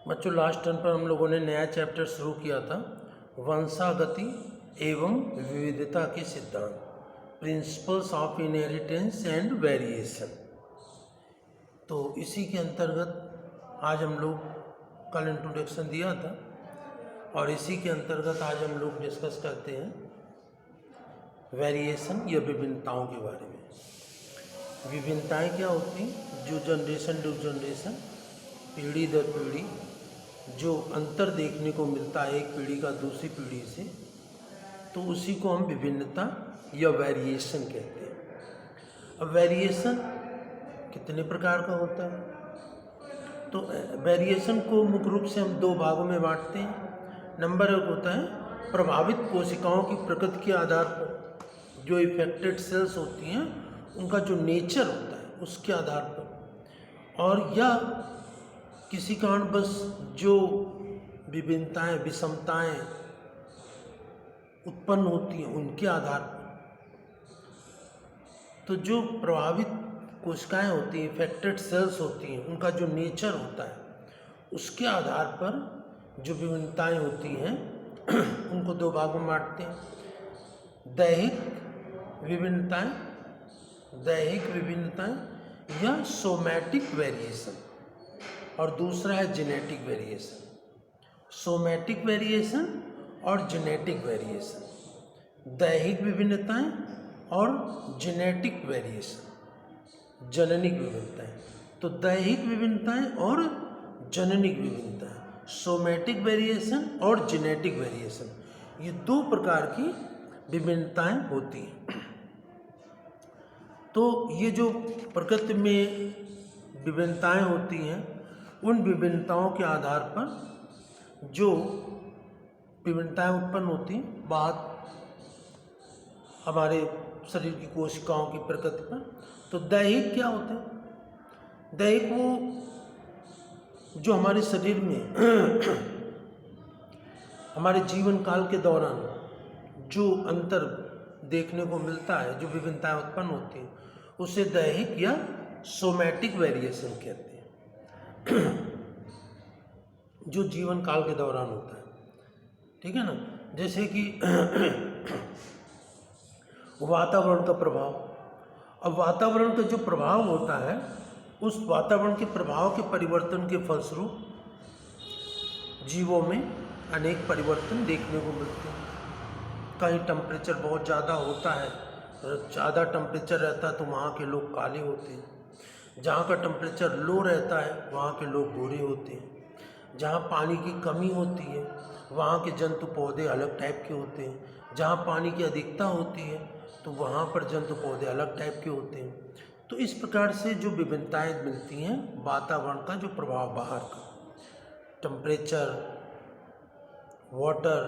बच्चों last term पर हम लोगों ने नया चैप्टर शुरू किया था, वंशागति एवं विविधता के सिद्धांत, principles of inheritance and variation. तो इसी के अंतर्गत आज हम लोग कल इंट्रोडक्शन दिया था और इसी के अंतर्गत आज हम लोग डिस्कस करते हैं वेरिएशन या विभिन्नताओं के बारे में। विभिन्नताएं क्या होती हैं? जो जनरेशन टू जनरेशन, पीढ़ी दर पीढ़ी जो अंतर देखने को मिलता है एक पीढ़ी का दूसरी पीढ़ी से, तो उसी को हम विभिन्नता या वेरिएशन कहते हैं। अब वेरिएशन कितने प्रकार का होता है? तो वेरिएशन को मुख्य रूप से हम दो भागों में बांटते हैं। नंबर एक होता है प्रभावित कोशिकाओं की प्रकृति के आधार पर, जो इफेक्टेड सेल्स होती हैं उनका जो नेचर होता है उसके आधार पर, और या किसी कारणवश जो विभिन्नताएं विषमताएं उत्पन्न होती हैं उनके आधार पर। तो जो प्रभावित कोशिकाएं होती हैं, इफेक्टेड सेल्स होती हैं, उनका जो नेचर होता है उसके आधार पर जो विभिन्नताएं होती हैं उनको दो भागों में बांटते हैं। दैहिक विभिन्नताएं या सोमैटिक वेरिएशन, और दूसरा है जेनेटिक वेरिएशन। सोमैटिक वेरिएशन और जेनेटिक वेरिएशन, दैहिक विभिन्नताएं और जेनेटिक वेरिएशन, जननिक विभिन्नताएं। तो दैहिक विभिन्नताएं और जननिक विभिन्नताएं, सोमैटिक वेरिएशन और जेनेटिक वेरिएशन, ये दो प्रकार की विभिन्नताएं होती हैं। तो ये जो प्रकृति में विभिन्नताएं होती हैं, उन विभिन्नताओं के आधार पर जो विभिन्नताएं उत्पन्न होती हैं बात हमारे शरीर की कोशिकाओं की प्रकृति पर। तो दैहिक क्या होते हैं? दैहिक वो जो हमारे शरीर में हमारे जीवन काल के दौरान जो अंतर देखने को मिलता है, जो विभिन्नताएं उत्पन्न होती हैं, उसे दैहिक या सोमैटिक वेरिएशन कहते हैं। जो जीवन काल के दौरान होता है, ठीक है ना। जैसे कि वातावरण का प्रभाव। अब वातावरण का जो प्रभाव होता है, उस वातावरण के प्रभाव के परिवर्तन के फलस्वरूप जीवों में अनेक परिवर्तन देखने को मिलते हैं। कहीं टेम्परेचर बहुत ज़्यादा होता है, ज़्यादा टेम्परेचर रहता है तो वहाँ के लोग काले होते हैं। जहाँ का टेम्परेचर लो रहता है वहाँ के लोग गोरे होते हैं। जहाँ पानी की कमी होती है वहाँ के जंतु पौधे अलग टाइप के होते हैं। जहाँ पानी की अधिकता होती है तो वहाँ पर जंतु पौधे अलग टाइप के होते हैं। तो इस प्रकार से जो विभिन्नताएं मिलती हैं वातावरण का जो प्रभाव, बाहर का टेम्परेचर, वाटर,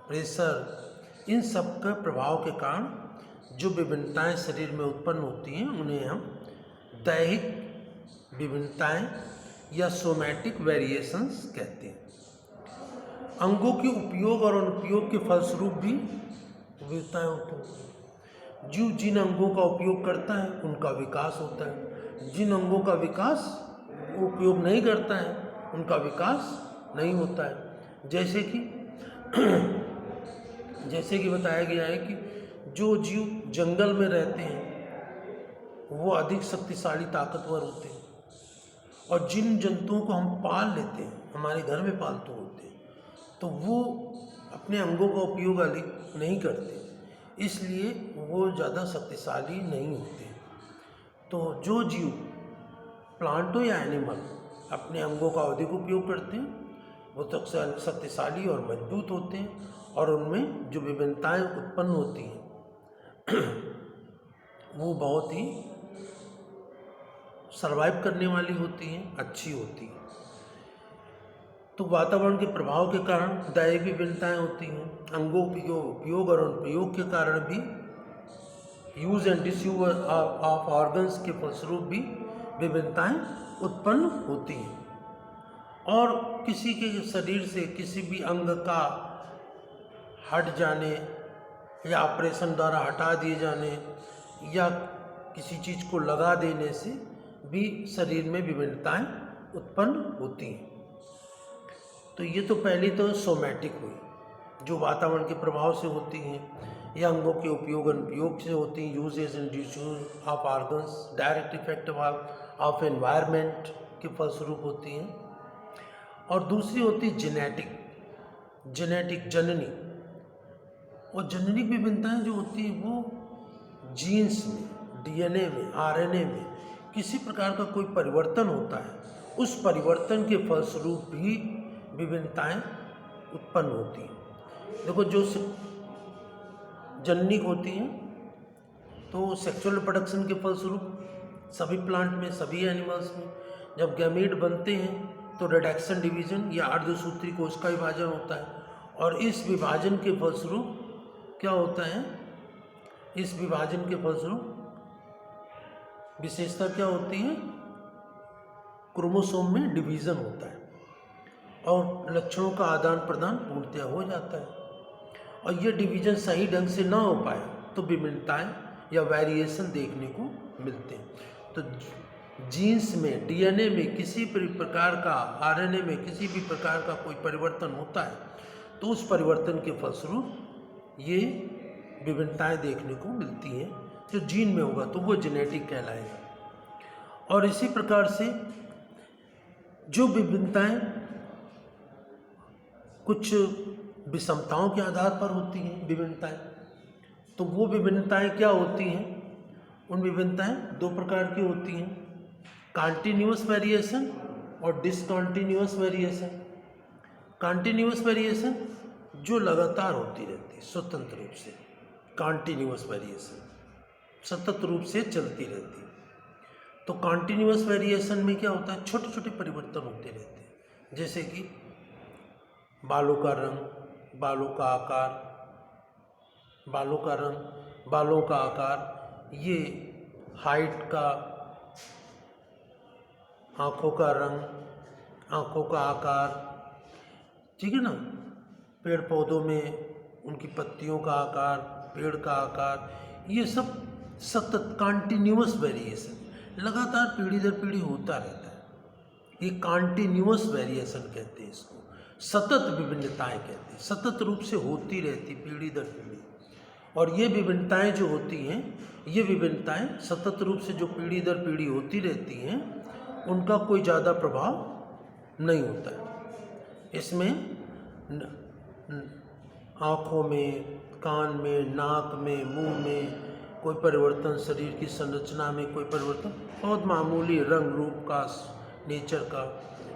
प्रेशर, इन सब के प्रभाव के कारण जो विभिन्नताएं शरीर में उत्पन्न होती हैं उन्हें हम दैहिक विभिन्नताएं या सोमैटिक वेरिएशंस कहते हैं। अंगों के उपयोग और अनुपयोग के फलस्वरूप भी विविधताएं होती हैं। जीव जिन अंगों का उपयोग करता है उनका विकास होता है, जिन अंगों का विकास उपयोग नहीं करता है उनका विकास नहीं होता है। जैसे कि बताया गया है कि जो जीव जंगल में रहते हैं वो अधिक शक्तिशाली ताकतवर होते हैं, और जिन जंतुओं को हम पाल लेते हैं, हमारे घर में पालतू होते हैं, तो वो अपने अंगों का उपयोग अधिक नहीं करते, इसलिए वो ज़्यादा शक्तिशाली नहीं होते। तो जो जीव प्लांट हो या एनिमल अपने अंगों का अधिक उपयोग करते हैं वो शक्तिशाली और मजबूत होते हैं, और उनमें जो विभिन्नताएं उत्पन्न होती हैं वो बहुत ही सर्वाइव करने वाली होती हैं, अच्छी होती हैं। तो वातावरण के प्रभाव के कारण दैहिक विभिन्नताएं होती हैं। अंगों के उपयोग और अनुप्रयोग के कारण भी, use and disuse of organs के फलस्वरूप भी विभिन्नताएं उत्पन्न होती हैं। और किसी के शरीर से किसी भी अंग का हट जाने या ऑपरेशन द्वारा हटा दिए जाने या किसी चीज़ को लगा देने से भी शरीर में विभिन्नताएं उत्पन्न होती हैं। तो ये तो पहली तो सोमैटिक हुई, जो वातावरण के प्रभाव से होती हैं या अंगों के उपयोग से होती हैं, uses and disuse of organs, direct effect of environment के फलस्वरूप होती हैं। और दूसरी होती जेनेटिक जननी। और जननिक विभिन्नताएं जो होती हैं वो जीन्स में, डीएनए में, आरएनए में किसी प्रकार का कोई परिवर्तन होता है, उस परिवर्तन के फलस्वरूप भी विभिन्नताएं उत्पन्न होती हैं। देखो, जो जननिक होती हैं तो सेक्सुअल रिप्रोडक्शन के फलस्वरूप सभी प्लांट में, सभी एनिमल्स में जब गैमीट बनते हैं तो रिडक्शन डिवीजन या अर्धसूत्री कोशिका विभाजन होता है, और इस विभाजन के फलस्वरूप क्या होता है, इस विभाजन के फलस्वरूप विशेषता क्या होती है, क्रोमोसोम में डिवीज़न होता है और लक्षणों का आदान प्रदान पूर्णतया हो जाता है। और ये डिवीज़न सही ढंग से ना हो पाए तो विभिन्नताएं या वेरिएशन देखने को मिलते हैं। तो जीन्स में, डीएनए में किसी भी प्रकार का, आरएनए में किसी भी प्रकार का कोई परिवर्तन होता है तो उस परिवर्तन के फलस्वरूप ये विभिन्नताएं देखने को मिलती हैं। जो जीन में होगा तो वो जेनेटिक कहलाएगा। और इसी प्रकार से जो विभिन्नताएं कुछ विषमताओं के आधार पर होती हैं विभिन्नताएं, तो वो विभिन्नताएं क्या होती हैं, उन विभिन्नताएं दो प्रकार की होती हैं, कॉन्टिन्यूअस वेरिएशन और डिसकॉन्टिन्यूअस वेरिएशन। कॉन्टिन्यूअस वेरिएशन जो लगातार होती रहती है स्वतंत्र रूप से, कॉन्टिन्यूअस वेरिएशन सतत रूप से चलती रहती है। तो कॉन्टिन्यूअस वेरिएशन में क्या होता है, छोटे छोटे परिवर्तन होते रहते हैं, जैसे कि बालों का रंग, बालों का आकार, बालों का रंग, बालों का आकार, ये हाइट का, आँखों का रंग, आँखों का आकार, ठीक है ना, पेड़ पौधों में उनकी पत्तियों का आकार, पेड़ का आकार, ये सब सतत कॉन्टिन्यूअस वेरिएशन लगातार पीढ़ी दर पीढ़ी होता रहता है। ये कॉन्टिन्यूअस वेरिएशन कहते हैं इसको, सतत विभिन्नताएं कहते हैं, सतत रूप से होती रहती पीढ़ी दर पीढ़ी। और ये विभिन्नताएं जो होती हैं, ये विभिन्नताएं सतत रूप से जो पीढ़ी दर पीढ़ी होती रहती हैं, उनका कोई ज़्यादा प्रभाव नहीं होता है। इसमें आँखों में, कान में, नाक में, मुंह में कोई परिवर्तन, शरीर की संरचना में कोई परिवर्तन, बहुत मामूली रंग रूप का, नेचर का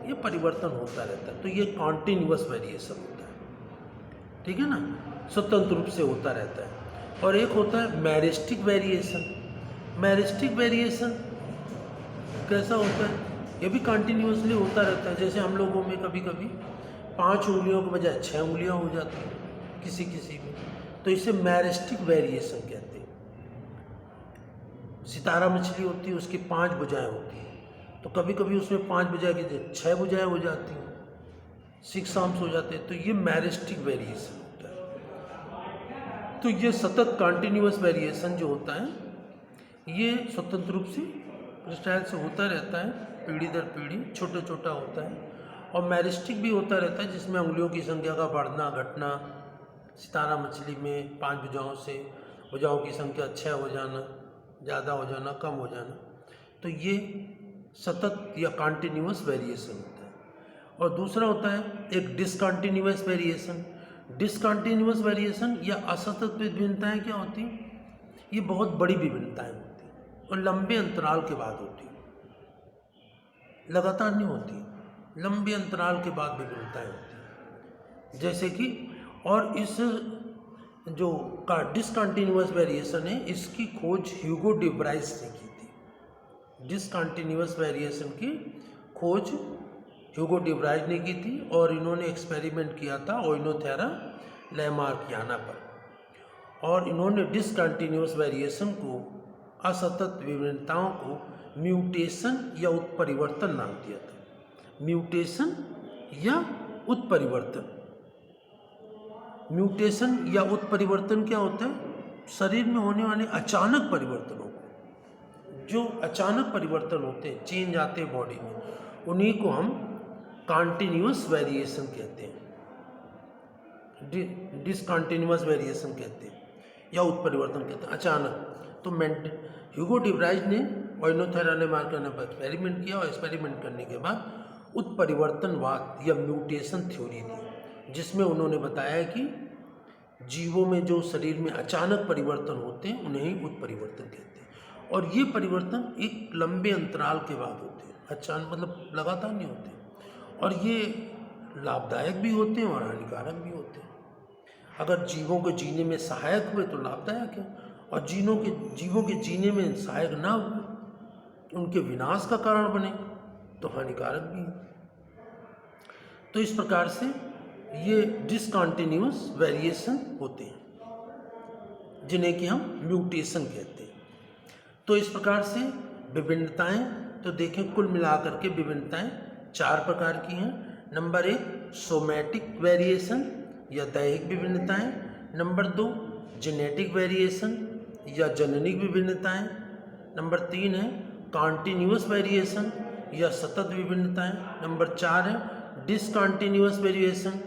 ये परिवर्तन होता रहता है। तो ये कॉन्टिन्यूअस वेरिएशन होता है, ठीक है ना, स्वतंत्र रूप से होता रहता है। और एक होता है मेरिस्टिक वेरिएशन। मेरिस्टिक वेरिएशन कैसा होता है, ये भी कंटिन्यूअसली होता रहता है। जैसे हम लोगों में कभी कभी 5 उंगलियों के बजाय 6 उंगलियां हो जाती हैं किसी किसी में, तो इसे मेरिस्टिक वेरिएशन कहते हैं। सितारा मछली होती है, उसकी 5 भुजाएं होती हैं, तो कभी कभी उसमें 5 भुजाएं की जगह 6 भुजाएं हो जाती हैं, 6 आर्म्स हो जाते हैं, तो ये मेरिस्टिक वेरिएशन होता है। तो ये सतत कंटिन्यूअस वेरिएशन जो होता है, ये स्वतंत्र रूप से स्टाइल से होता रहता है, पीढ़ी दर पीढ़ी छोटा छोटा होता है। और मेरिस्टिक भी होता रहता है, जिसमें उंगलियों की संख्या का बढ़ना घटना, सितारा मछली में 5 भुजाओं से भुजाओं की संख्या 6 हो जाना, ज़्यादा हो जाना, कम हो जाना, तो ये सतत या कॉन्टिन्यूअस वेरिएशन होता है। और दूसरा होता है एक डिसकॉन्टिन्यूअस वेरिएशन। डिसकॉन्टिन्यूअस वेरिएशन या असतत विभिन्नताएं क्या होती हैं, ये बहुत बड़ी विभिन्नताएं होती हैं और लंबे अंतराल के बाद होती हैं, लगातार नहीं होती, लंबे अंतराल के बाद विभिन्नताएं होती हैं। जैसे कि, और इस जो का डिसकंटिन्यूअस वेरिएशन है, इसकी खोज ह्यूगो डी ब्राइस ने की थी। डिसकंटिन्यूअस वेरिएशन की खोज ह्यूगो डी ब्राइस ने की थी, और इन्होंने एक्सपेरिमेंट किया था ओइनोथेरा लैमार्कियाना पर, और इन्होंने डिसकंटिन्यूअस वेरिएशन को, असतत विभिन्नताओं को म्यूटेशन या उत्परिवर्तन नाम दिया था। म्यूटेशन या उत्परिवर्तन। म्यूटेशन या उत्परिवर्तन क्या होता है, शरीर में होने वाले अचानक परिवर्तनों को, जो अचानक परिवर्तन होते हैं, चेंज आते हैं बॉडी में, उन्हीं को हम कॉन्टिन्यूअस वेरिएशन कहते हैं, डिसकॉन्टिन्यूअस वेरिएशन कहते हैं या उत्परिवर्तन कहते हैं, अचानक। तो ह्यूगो डिवराइज ने ओइनोथेरा ने मार्कर पर एक्सपेरिमेंट किया और एक्सपेरिमेंट करने के बाद उत्परिवर्तनवाद या म्यूटेशन थ्योरी दी, जिसमें उन्होंने बताया कि जीवों में जो शरीर में अचानक परिवर्तन होते हैं उन्हें ही उत्परिवर्तन कहते हैं, और ये परिवर्तन एक लंबे अंतराल के बाद होते हैं, अचानक मतलब लगातार नहीं होते, और ये लाभदायक भी होते हैं और हानिकारक भी होते हैं। अगर जीवों के जीने में सहायक हुए तो लाभदायक है, और जीवों के जीने में सहायक ना हुए, उनके विनाश का कारण बने तो हानिकारक भी है। तो इस प्रकार से ये डिसकॉन्टिन्यूअस वेरिएशन होते हैं, जिन्हें कि हम म्यूटेशन कहते हैं। तो इस प्रकार से विभिन्नताएं, तो देखें कुल मिलाकर के विभिन्नताएं 4 प्रकार की हैं। नंबर 1 सोमैटिक वेरिएशन या दैहिक विभिन्नताएं, नंबर 2 जेनेटिक वेरिएशन या जननिक विभिन्नताएं, नंबर 3 है कॉन्टिन्यूअस वेरिएशन या सतत विभिन्नताएं, नंबर 4 है डिसकॉन्टिन्यूअस वेरिएशन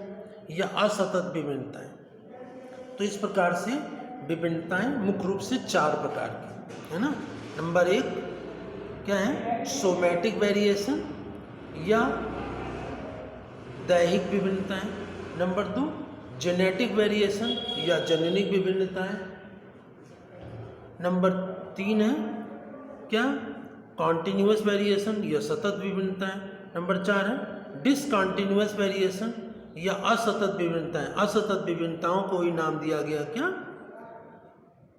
या असतत विभिन्नताएं। तो इस प्रकार से विभिन्नताएं मुख्य रूप से 4 प्रकार की है ना। नंबर 1 क्या है, सोमैटिक वेरिएशन या दैहिक विभिन्नताएं, नंबर 2 जेनेटिक वेरिएशन या जननिक विभिन्नताएं, नंबर 3 है क्या, कॉन्टिन्यूअस वेरिएशन या सतत विभिन्नताएं, नंबर 4 है डिसकॉन्टिन्यूअस वेरिएशन या असतत विभिन्नताएं। असतत विभिन्नताओं को ही नाम दिया गया क्या,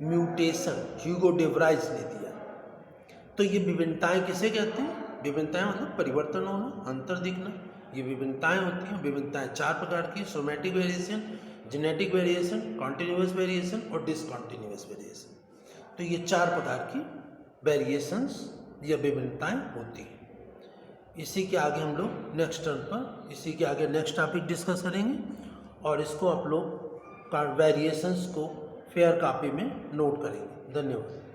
म्यूटेशन, ह्यूगो डिवराइज ने दिया। तो ये विभिन्नताएं किसे कहते हैं, विभिन्नताएं मतलब परिवर्तन होना, अंतर दिखना, ये विभिन्नताएं होती हैं। विभिन्नताएं 4 प्रकार की, somatic variation, genetic variation, continuous variation और डिसकॉन्टिन्यूअस वेरिएशन। तो ये 4 प्रकार की वेरिएशंस या विभिन्नताएं होती हैं। इसी के आगे हम लोग नेक्स्ट टर्न पर, इसी के आगे नेक्स्ट टॉपिक डिस्कस करेंगे, और इसको आप लोग वेरिएशंस को फेयर कॉपी में नोट करेंगे। धन्यवाद।